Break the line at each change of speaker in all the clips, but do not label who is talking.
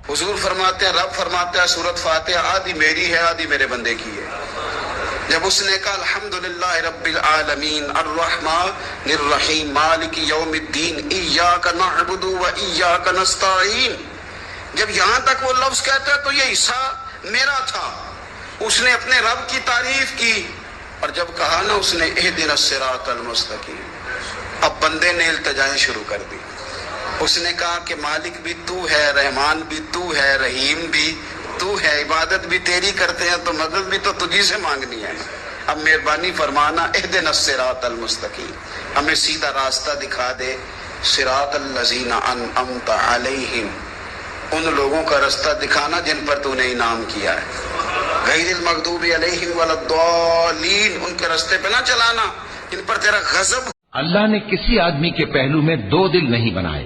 حضور فرماتے ہیں، رب فرماتا ہے سورۃ فاتحہ آدھی میری ہے آدھی میرے بندے کی ہے۔ جب اس نے کہا الحمدللہ رب العالمین الرحمن الرحیم مالک یوم الدین ایاک نعبد و ایاک نستعین، جب یہاں تک وہ لفظ کہتا ہے تو یہ حصہ میرا تھا۔ اس نے اپنے رب کی تعریف کی، اور جب کہا نا اس نے اہدنا الصراط المستقیم، اب بندے نے التجائیں شروع کر دی۔ اس نے کہا کہ مالک بھی تو ہے، رحمان بھی تو ہے، رحیم بھی تو ہے، عبادت بھی تیری کرتے ہیں تو مدد بھی تو تجھی سے مانگنی ہے۔ اب مہربانی فرمانا اہدنا الصراط المستقیم، ہمیں سیدھا راستہ دکھا دے، صراط الذین انعمت علیہم، ان لوگوں کا راستہ دکھانا جن پر تو نے انعام کیا ہے، غیر المغضوب علیہم ولا الضالین، ان کے راستے پہ نہ چلانا جن پر تیرا غضب۔
اللہ نے کسی آدمی کے پہلو میں دو دل نہیں بنائے،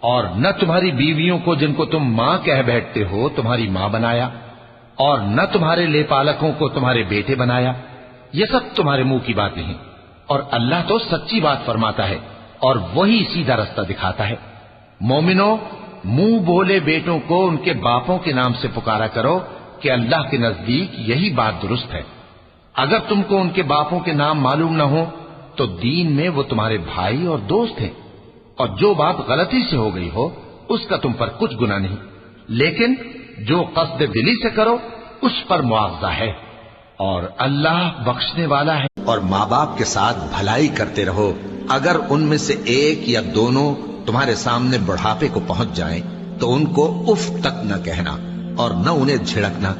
اور نہ تمہاری بیویوں کو جن کو تم ماں کہہ بیٹھتے ہو تمہاری ماں بنایا، اور نہ تمہارے لے پالکوں کو تمہارے بیٹے بنایا۔ یہ سب تمہارے منہ کی باتیں ہیں، اور اللہ تو سچی بات فرماتا ہے اور وہی سیدھا راستہ دکھاتا ہے۔ مومنو، منہ بولے بیٹوں کو ان کے باپوں کے نام سے پکارا کرو کہ اللہ کے نزدیک یہی بات درست ہے۔ اگر تم کو ان کے باپوں کے نام معلوم نہ ہو تو دین میں وہ تمہارے بھائی اور دوست ہیں، اور جو بات غلطی سے ہو گئی ہو اس کا تم پر کچھ گناہ نہیں، لیکن جو قصد دلی سے کرو اس پر مواخذہ ہے، اور اللہ بخشنے والا ہے۔
اور ماں باپ کے ساتھ بھلائی کرتے رہو، اگر ان میں سے ایک یا دونوں تمہارے سامنے بڑھاپے کو پہنچ جائیں تو ان کو اف تک نہ کہنا، اور نہ انہیں جھڑکنا،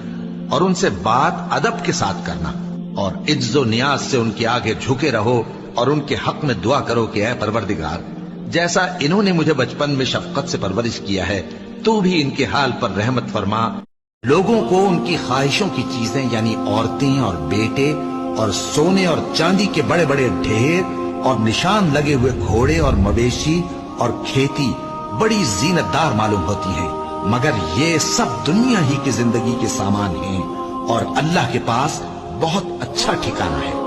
اور ان سے بات ادب کے ساتھ کرنا، اور عجز و نیاز سے ان کے آگے جھکے رہو، اور ان کے حق میں دعا کرو کہ اے پروردگار، جیسا انہوں نے مجھے بچپن میں شفقت سے پرورش کیا ہے تو بھی ان کے حال پر رحمت فرما۔ لوگوں کو ان کی خواہشوں کی چیزیں یعنی عورتیں اور بیٹے اور سونے اور چاندی کے بڑے بڑے ڈھیر اور نشان لگے ہوئے گھوڑے اور مویشی اور کھیتی بڑی زینت دار معلوم ہوتی ہیں، مگر یہ سب دنیا ہی کی زندگی کے سامان ہیں، اور اللہ کے پاس بہت اچھا ٹھکانہ ہے۔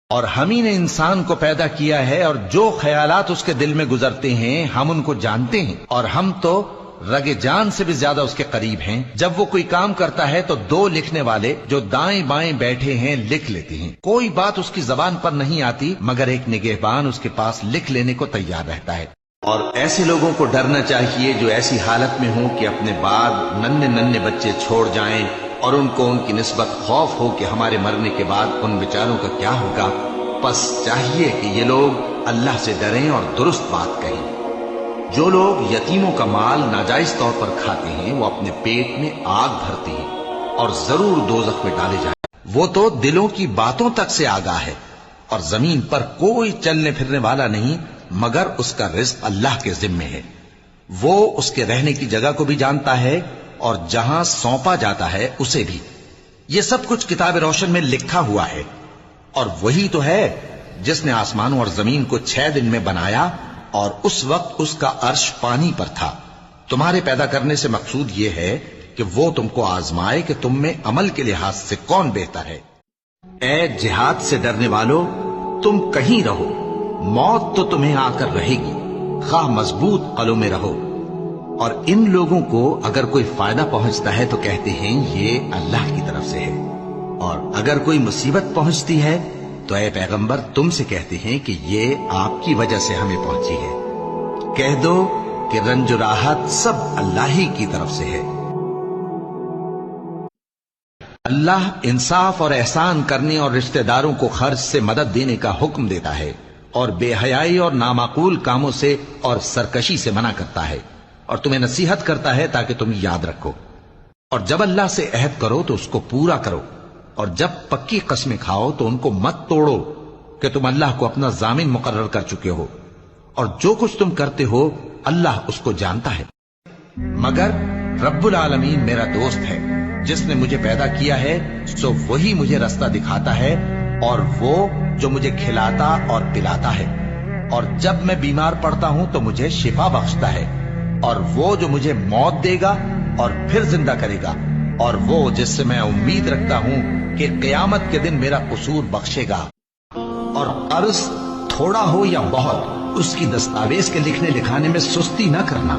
اور ہم ہی نے انسان کو پیدا کیا ہے، اور جو خیالات اس کے دل میں گزرتے ہیں ہم ان کو جانتے ہیں، اور ہم تو رگ جان سے بھی زیادہ اس کے قریب ہیں۔ جب وہ کوئی کام کرتا ہے تو دو لکھنے والے جو دائیں بائیں بیٹھے ہیں لکھ لیتے ہیں، کوئی بات اس کی زبان پر نہیں آتی مگر ایک نگہبان اس کے پاس لکھ لینے کو تیار رہتا ہے۔ اور ایسے لوگوں کو ڈرنا چاہیے جو ایسی حالت میں ہوں کہ اپنے بعد ننھے ننھے بچے چھوڑ جائیں، اور ان کو ان کی نسبت خوف ہو کہ ہمارے مرنے کے بعد ان بیچاروں کا کیا ہوگا۔ پس چاہیے کہ یہ لوگ اللہ سے ڈریں اور درست بات کہیں۔ جو لوگ یتیموں کا مال ناجائز طور پر کھاتے ہیں وہ اپنے پیٹ میں آگ بھرتے ہیں اور ضرور دوزخ میں ڈالے جائیں۔ وہ تو دلوں کی باتوں تک سے آگاہ ہے، اور زمین پر کوئی چلنے پھرنے والا نہیں مگر اس کا رزق اللہ کے ذمے ہے۔ وہ اس کے رہنے کی جگہ کو بھی جانتا ہے اور جہاں سونپا جاتا ہے اسے بھی۔ یہ سب کچھ کتاب روشن میں لکھا ہوا ہے، اور وہی تو ہے جس نے آسمانوں اور زمین کو 6 دن میں بنایا، اور اس وقت اس کا عرش پانی پر تھا۔ تمہارے پیدا کرنے سے مقصود یہ ہے کہ وہ تم کو آزمائے کہ تم میں عمل کے لحاظ سے کون بہتر ہے۔ اے جہاد سے ڈرنے والو، تم کہیں رہو، موت تو تمہیں آ کر رہے گی، خواہ مضبوط قلعوں میں رہو۔ اور ان لوگوں کو اگر کوئی فائدہ پہنچتا ہے تو کہتے ہیں یہ اللہ کی طرف سے ہے، اور اگر کوئی مصیبت پہنچتی ہے تو اے پیغمبر تم سے کہتے ہیں کہ یہ آپ کی وجہ سے ہمیں پہنچی ہے۔ کہہ دو کہ رنج و راحت سب اللہ ہی کی طرف سے ہے۔ اللہ انصاف اور احسان کرنے اور رشتہ داروں کو خرچ سے مدد دینے کا حکم دیتا ہے، اور بے حیائی اور نامعقول کاموں سے اور سرکشی سے منع کرتا ہے، اور تمہیں نصیحت کرتا ہے تاکہ تم یاد رکھو۔ اور جب اللہ سے عہد کرو تو اس کو پورا کرو، اور جب پکی قسمیں کھاؤ تو ان کو مت توڑو کہ تم اللہ کو اپنا ضامن مقرر کر چکے ہو، اور جو کچھ تم کرتے ہو اللہ اس کو جانتا ہے۔ مگر رب العالمین میرا دوست ہے، جس نے مجھے پیدا کیا ہے سو وہی مجھے راستہ دکھاتا ہے، اور وہ جو مجھے کھلاتا اور پلاتا ہے، اور جب میں بیمار پڑتا ہوں تو مجھے شفا بخشتا ہے، اور وہ جو مجھے موت دے گا اور پھر زندہ کرے گا، اور وہ جس سے میں امید رکھتا ہوں کہ قیامت کے دن میرا قصور بخشے گا۔ اور قرض تھوڑا ہو یا بہت اس کی دستاویز کے لکھنے لکھانے میں سستی نہ کرنا،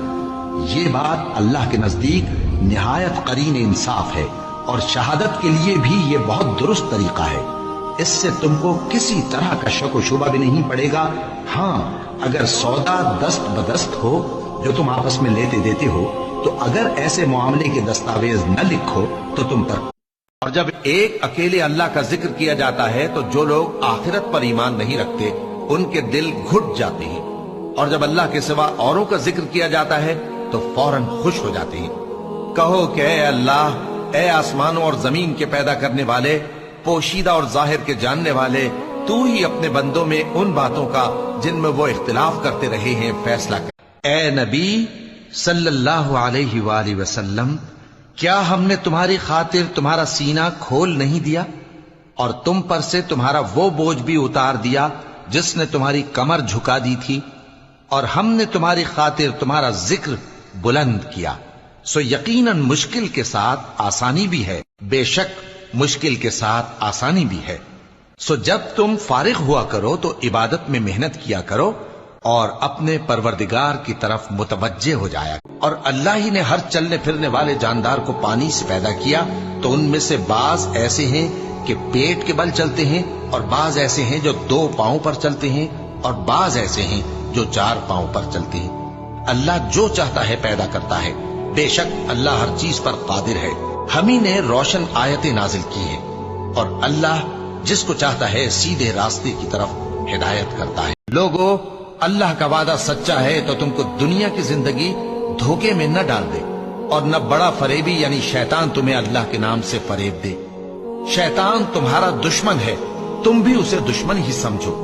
یہ بات اللہ کے نزدیک نہایت قرین انصاف ہے، اور شہادت کے لیے بھی یہ بہت درست طریقہ ہے۔ اس سے تم کو کسی طرح کا شک و شبہ بھی نہیں پڑے گا۔ ہاں، اگر سودا دست بدست ہو جو تم آپس میں لیتے دیتے ہو، تو اگر ایسے معاملے کے دستاویز نہ لکھو تو تم پر، اور جب ایک اکیلے اللہ کا ذکر کیا جاتا ہے تو جو لوگ آخرت پر ایمان نہیں رکھتے ان کے دل گھٹ جاتے ہیں، اور جب اللہ کے سوا اوروں کا ذکر کیا جاتا ہے تو فوراً خوش ہو جاتے ہیں۔ کہو کہ اے اللہ، اے آسمانوں اور زمین کے پیدا کرنے والے، پوشیدہ اور ظاہر کے جاننے والے، تو ہی اپنے بندوں میں ان باتوں کا جن میں وہ اختلاف کرتے رہے ہیں فیصلہ کر۔ اے نبی صلی اللہ علیہ وآلہ وسلم، کیا ہم نے تمہاری خاطر تمہارا سینہ کھول نہیں دیا، اور تم پر سے تمہارا وہ بوجھ بھی اتار دیا جس نے تمہاری کمر جھکا دی تھی، اور ہم نے تمہاری خاطر تمہارا ذکر بلند کیا، سو یقیناً مشکل کے ساتھ آسانی بھی ہے، بے شک مشکل کے ساتھ آسانی بھی ہے۔ سو جب تم فارغ ہوا کرو تو عبادت میں محنت کیا کرو اور اپنے پروردگار کی طرف متوجہ ہو جایا، اور اللہ ہی نے ہر چلنے پھرنے والے جاندار کو پانی سے پیدا کیا، تو ان میں سے بعض ایسے ہیں کہ پیٹ کے بل چلتے ہیں، اور بعض ایسے ہیں جو 2 پاؤں پر چلتے ہیں، اور بعض ایسے ہیں جو 4 پاؤں پر چلتے ہیں۔ اللہ جو چاہتا ہے پیدا کرتا ہے، بے شک اللہ ہر چیز پر قادر ہے۔ ہم ہی نے روشن آیتیں نازل کی ہیں، اور اللہ جس کو چاہتا ہے سیدھے راستے کی طرف ہدایت کرتا ہے۔ لوگو، اللہ کا وعدہ سچا ہے تو تم کو دنیا کی زندگی دھوکے میں نہ ڈال دے، اور نہ بڑا فریبی یعنی شیطان تمہیں اللہ کے نام سے فریب دے۔ شیطان تمہارا دشمن ہے، تم بھی اسے دشمن ہی سمجھو۔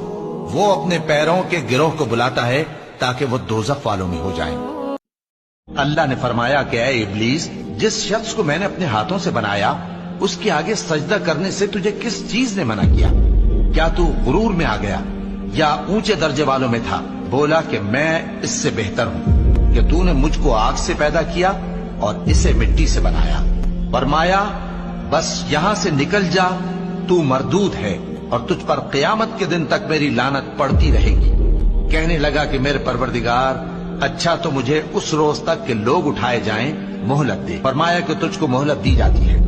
وہ اپنے پیروں کے گروہ کو بلاتا ہے تاکہ وہ دوزخ والوں میں ہو جائیں۔ اللہ نے فرمایا کہ اے ابلیس، جس شخص کو میں نے اپنے ہاتھوں سے بنایا اس کے آگے سجدہ کرنے سے تجھے کس چیز نے منع کیا؟ کیا تو غرور میں آ گیا یا اونچے درجے والوں میں تھا؟ بولا کہ میں اس سے بہتر ہوں، کہ تو نے مجھ کو آگ سے پیدا کیا اور اسے مٹی سے بنایا۔ فرمایا بس یہاں سے نکل جا، تو مردود ہے، اور تجھ پر قیامت کے دن تک میری لعنت پڑتی رہے گی۔ کہنے لگا کہ میرے پروردگار، اچھا تو مجھے اس روز تک کہ لوگ اٹھائے جائیں مہلت دے۔ فرمایا کہ تجھ کو مہلت دی جاتی ہے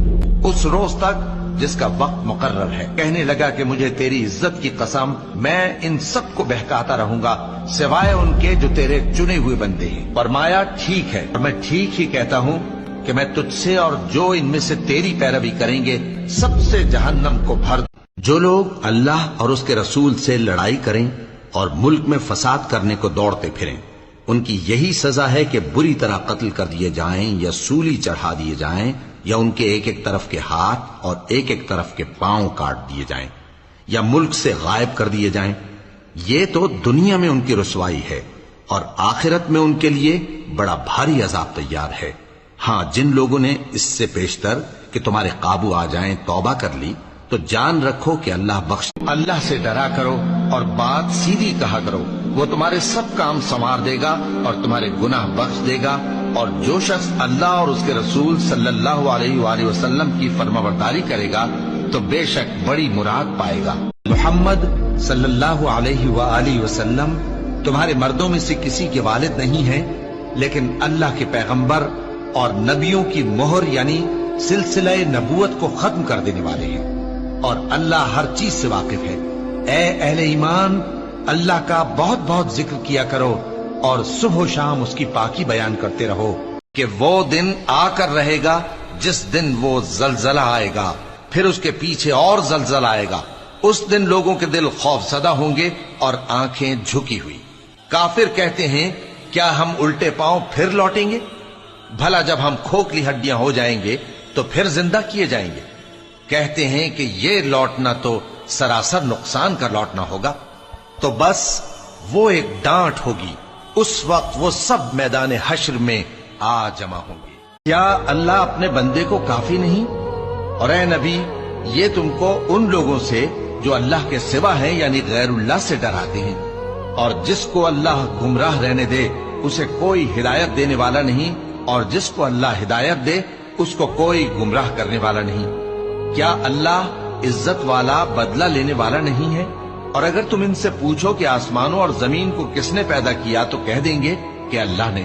اس روز تک جس کا وقت مقرر ہے۔ کہنے لگا کہ مجھے تیری عزت کی قسم، میں ان سب کو بہکاتا رہوں گا سوائے ان کے جو تیرے چنے ہوئے بندے ہیں۔ فرمایا ٹھیک ہے، اور میں ٹھیک ہی کہتا ہوں کہ میں تجھ سے اور جو ان میں سے تیری پیروی کریں گے سب سے جہنم کو بھر دوں۔ جو لوگ اللہ اور اس کے رسول سے لڑائی کریں اور ملک میں فساد کرنے کو دوڑتے پھریں، ان کی یہی سزا ہے کہ بری طرح قتل کر دیے جائیں یا سولی چڑھا دیے جائیں، یا ان کے ایک ایک طرف کے ہاتھ اور ایک ایک طرف کے پاؤں کاٹ دیے جائیں، یا ملک سے غائب کر دیے جائیں۔ یہ تو دنیا میں ان کی رسوائی ہے، اور آخرت میں ان کے لیے بڑا بھاری عذاب تیار ہے۔ ہاں، جن لوگوں نے اس سے پیشتر کہ تمہارے قابو آ جائیں توبہ کر لی، تو جان رکھو کہ اللہ بخش۔ اللہ سے ڈرا کرو اور بات سیدھی کہا کرو، وہ تمہارے سب کام سنوار دے گا اور تمہارے گناہ بخش دے گا۔ اور جو شخص اللہ اور اس کے رسول صلی اللہ علیہ وآلہ وسلم کی فرمانبرداری کرے گا تو بے شک بڑی مراد پائے گا۔ محمد صلی اللہ علیہ وآلہ وسلم تمہارے مردوں میں سے کسی کے والد نہیں ہیں، لیکن اللہ کے پیغمبر اور نبیوں کی مہر یعنی سلسلہ نبوت کو ختم کر دینے والے ہیں، اور اللہ ہر چیز سے واقف ہے۔ اے اہل ایمان، اللہ کا بہت بہت ذکر کیا کرو اور صبح و شام اس کی پاکی بیان کرتے رہو، کہ وہ دن آ کر رہے گا جس دن وہ زلزلہ آئے گا، پھر اس کے پیچھے اور زلزلہ آئے گا۔ اس دن لوگوں کے دل خوف زدہ ہوں گے اور آنکھیں جھکی ہوئی۔ کافر کہتے ہیں کیا ہم الٹے پاؤں پھر لوٹیں گے؟ بھلا جب ہم کھوکھلی ہڈیاں ہو جائیں گے تو پھر زندہ کیے جائیں گے؟ کہتے ہیں کہ یہ لوٹنا تو سراسر نقصان کا لوٹنا ہوگا۔ تو بس وہ ایک ڈانٹ ہوگی، اس وقت وہ سب میدان حشر میں آ جمع ہوں گے۔ کیا اللہ اپنے بندے کو کافی نہیں؟ اور اے نبی، یہ تم کو ان لوگوں سے جو اللہ کے سوا ہیں یعنی غیر اللہ سے ڈراتے ہیں، اور جس کو اللہ گمراہ رہنے دے اسے کوئی ہدایت دینے والا نہیں، اور جس کو اللہ ہدایت دے اس کو کوئی گمراہ کرنے والا نہیں۔ کیا اللہ عزت والا بدلہ لینے والا نہیں ہے؟ اور اگر تم ان سے پوچھو کہ آسمانوں اور زمین کو کس نے پیدا کیا تو کہہ دیں گے کہ اللہ نے۔